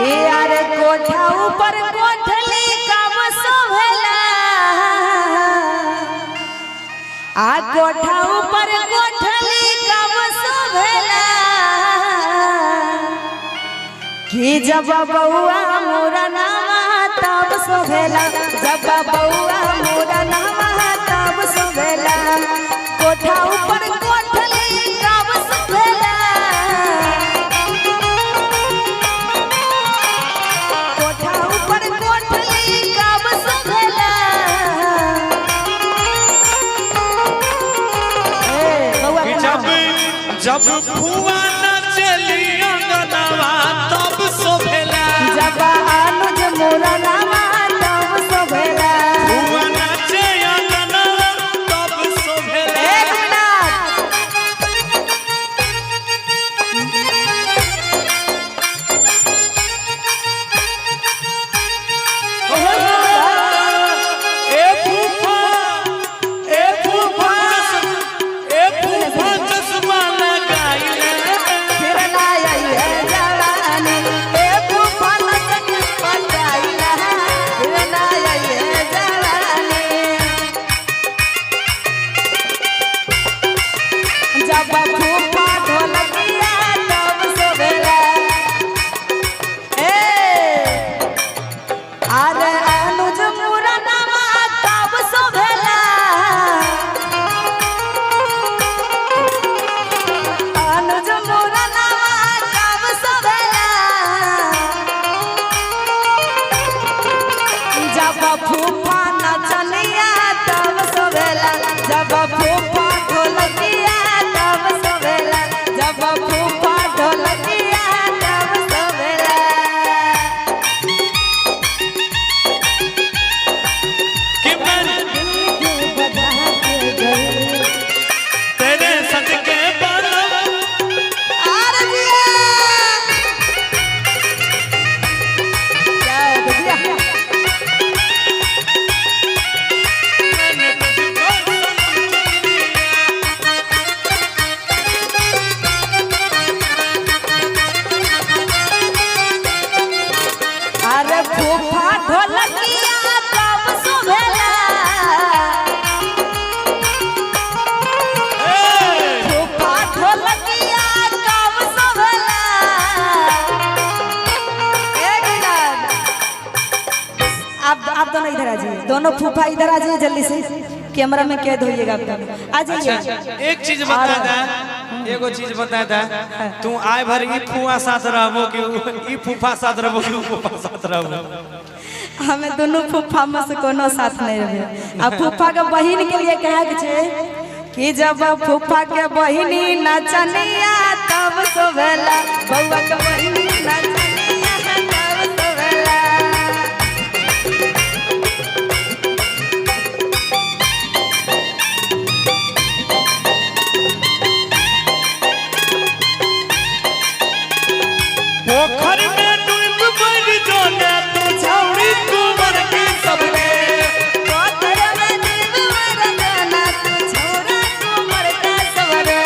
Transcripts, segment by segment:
यार कोठा ऊपर कोठली कब सोभेला आ कोठा ऊपर कोठली कब सोभेला कि जब बउआ मोरा नामा तब सोभेला जब बउआ मोरा नामा तब सोभेला कोठा ऊपर कोठली कब सोभेला कोठा ऊपर कोठली कब सोभेला जब फुआ न चली अंगनवा तब सोभेला जब अनुज मोरा नामा तब सोभेला फुआ न चली अंगनवा तब सोभेला। एक फूफा नचनिया तब सोभेला जब फूफा ढोलकिया तब सोभेला जब फूफा ढोलकिया तब सोभेला। तेरे सदके फूफा ढोलकिया तब सोभेला फूफा ढोलकिया तब सोभेला। आप दोनों इधर आ जाइए दोनों फूफा इधर आ जाइए जल्दी से कैमरा में कैद होइएगा आप दोनों आ जाइए। एक चीज बता दा एगो चीज बता दा तू आए भर ई फुआ साथ रहबो कि ई फूफा साथ रहबो कि फूफा साथ रहबो। हमें दोनों फूफा में से कोनो साथ नहीं रहे। अब फूफा के बहिन के लिए कहे के छे कि जब फूफा के बहिनी नचनिया तब सोभेला बउआ के बहिनी नचनिया तब सोभेला। पोखर में डूब मर जाना तू छौड़ी कुंवर की सबके पोखर में डूब मर जाना तू छौड़ा कुंवर का सबरे।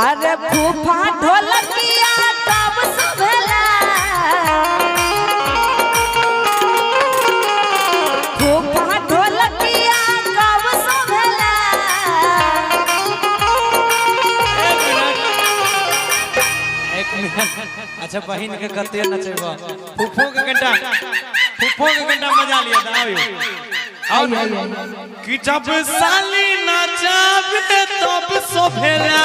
अरे फूफा ढोलकिया तब सोभेला फूफा ढोलकिया तब सोभेला। एक मिनट अच्छा बहिन के कते नचेबो फूफो के घंटा मजा लिया आओ कि जब साली नचाबे तब सोभेला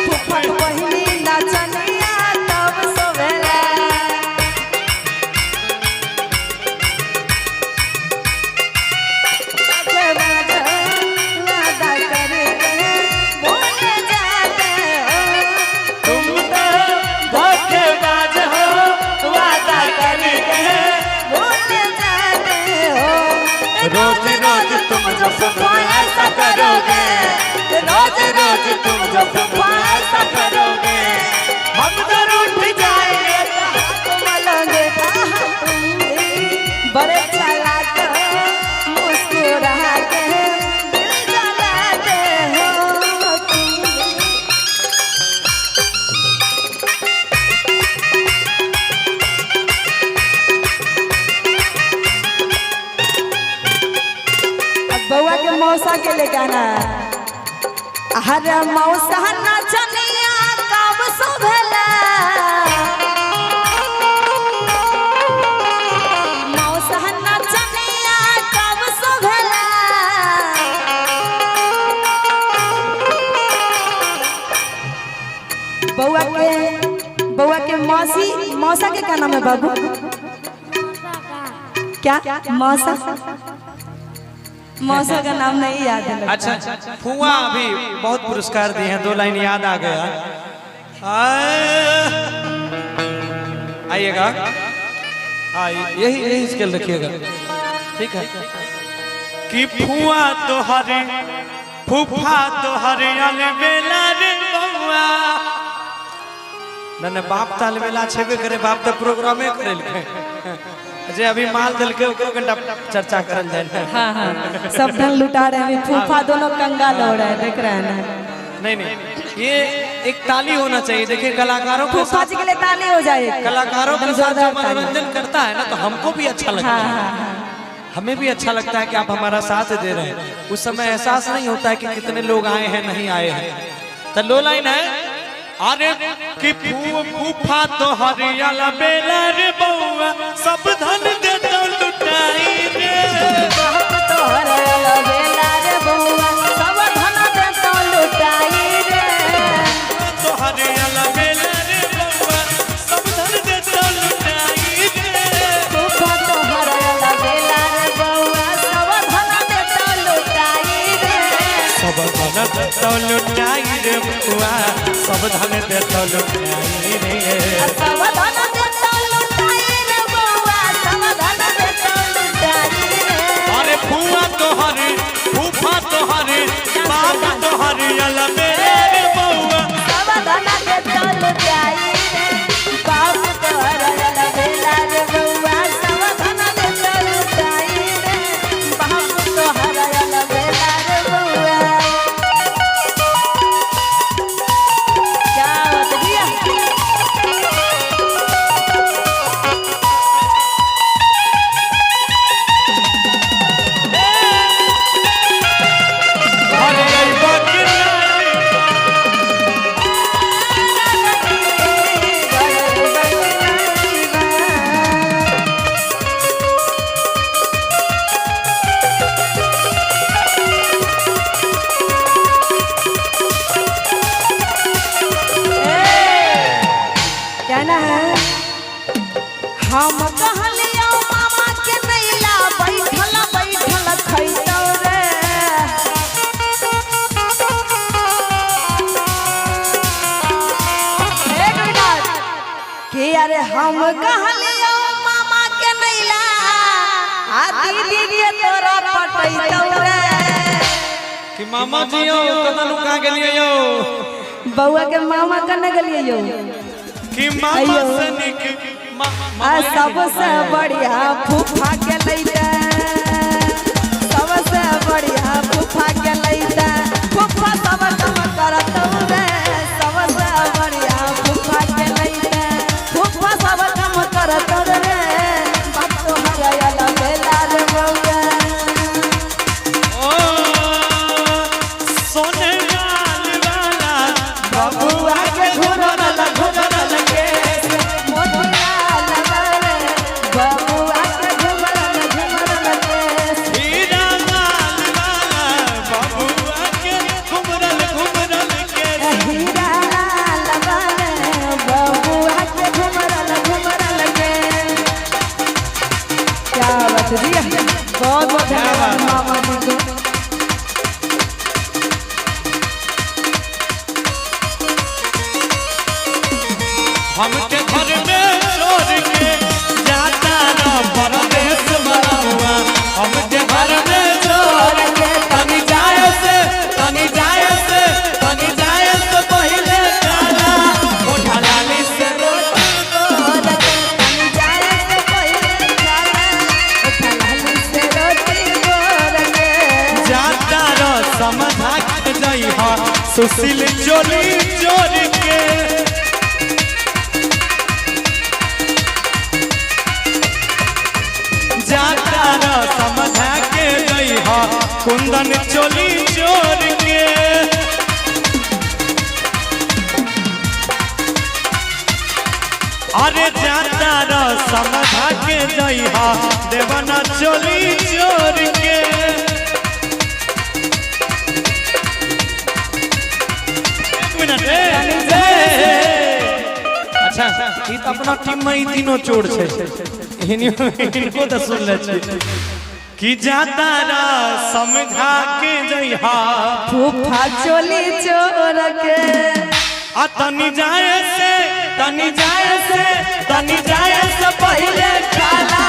फूफा के बहिनी नचनिया तब सोभेला तुम गाना हर मौसा नचनिया कब सुभला मौसा नचनिया कब सुभला बउआ के मौसा के क्या नाम है बाबू? क्या मौसा? मौसा का नाम नहीं याद है। अच्छा फुआ अभी बहुत पुरस्कार दिए हैं, 2 लाइन याद आ गया। आइएगा, यही स्केल रखिएगा, ठीक है। कि फुआ तो हरे फूफा तो हरे बेला रे बउआ न बाप ताल बेला छेबे करे, बाप तो प्रोग्रामे करे लिखे जे अभी माल दिल के ओकरो घंटा चर्चा करल जाए। हाँ हाँ सब धन लुटा रहे हैं, फूफा दोनों कंगाल हो रहे हैं, देख रहे हैं ना। नहीं ये एक ताली होना चाहिए। देखिए कलाकारों को फूफा जी के लिए ताली हो जाए। कलाकारों के साथ जो मनोरंजन करता है ना तो हमको भी अच्छा लगता है, हमें भी अच्छा लगता है कि आप हमारा साथ दे रहे हैं। उस समय एहसास नहीं होता है कि कितने लोग आए हैं नहीं आए हैं। तो 2 लाइन है। अरे कि फूफा तो हरियाला बेला रे बउआ सब धन दे तो लुटाई रे, बाप तो हरियाला बेला रे बउआ सब धन दे तो लुटाई रे, तो हरियाला बेला रे बउआ सब धन दे तो लुटाई रे, फूफा तो हरियाला बेला रे बउआ सब धन दे तो लुटाई रे, सब धन दे तो लुटाई रे बउआ सब धन दे तो लुटाई रे, सब धन दे तो लुटाई रे बउआ सब धन दे तो लुटाई रे। अरे फुआ तो हरी फूफा तो हरी बाप तो हरियाला बेला रे बउआ सब धन दे तो लुटाई रे, बाप तो हरियाला बेला रे बउआ सब धन दे तो लुटाई रे, बाप तो हरियाला बेला रे बउआ। क्या बात भैया? अरे आई बाकी कहना है हम कहलियो मामा के नैला बैठल बैठल खैतौ रे, एक मिनट कि अरे हम कहलियो मामा के नैला आ दीदी के तोरा पटैतौ रे, कि मामा जी यो कतना लुका गेलिए यो, बउआ के मामा कने गेलिए यो, कि मामा से निक आ सबसे बढ़िया फूफा के लैता, सबसे बढ़िया फूफा के लैता, फूफा सब काम करत रे, सबसे बढ़िया फूफा के लैता, फूफा सब काम करत रे, बाप तो हरियाला बेला रे बउआ। ओ सोने लाल वाला बबुआ के घुरल घुरल के मोतिया लगल बउआ के घुमरल घुमरल केस, हीरा लाल वाला बबुआ के घुरल घुरल के हीरा लगल बउआ के घुमरल घुमरल केस। क्या बात दिया, बहुत बहुत धन्यवाद मामा जी को। हमके घर में छोड़ के जाता ना परदेश बलुआ, हमके घर में छोड़ के तनी जाए से पहले काला उठा लाली से रोटी जाता रो समझा के जई हा सुशील चोली चोर के जाता रो समझा के जई हा कुंदन चोली चोर अरे जाता रा समझा के जइहा देवना चोली चोर के। एक मिनट अच्छा ई त अपना टीम में ई तीनों चोर छे इनको तो सुन ले छे कि जाता रा समझा के जइहा फूफा चोली चोर के। आ तनी जाए से पहले खाला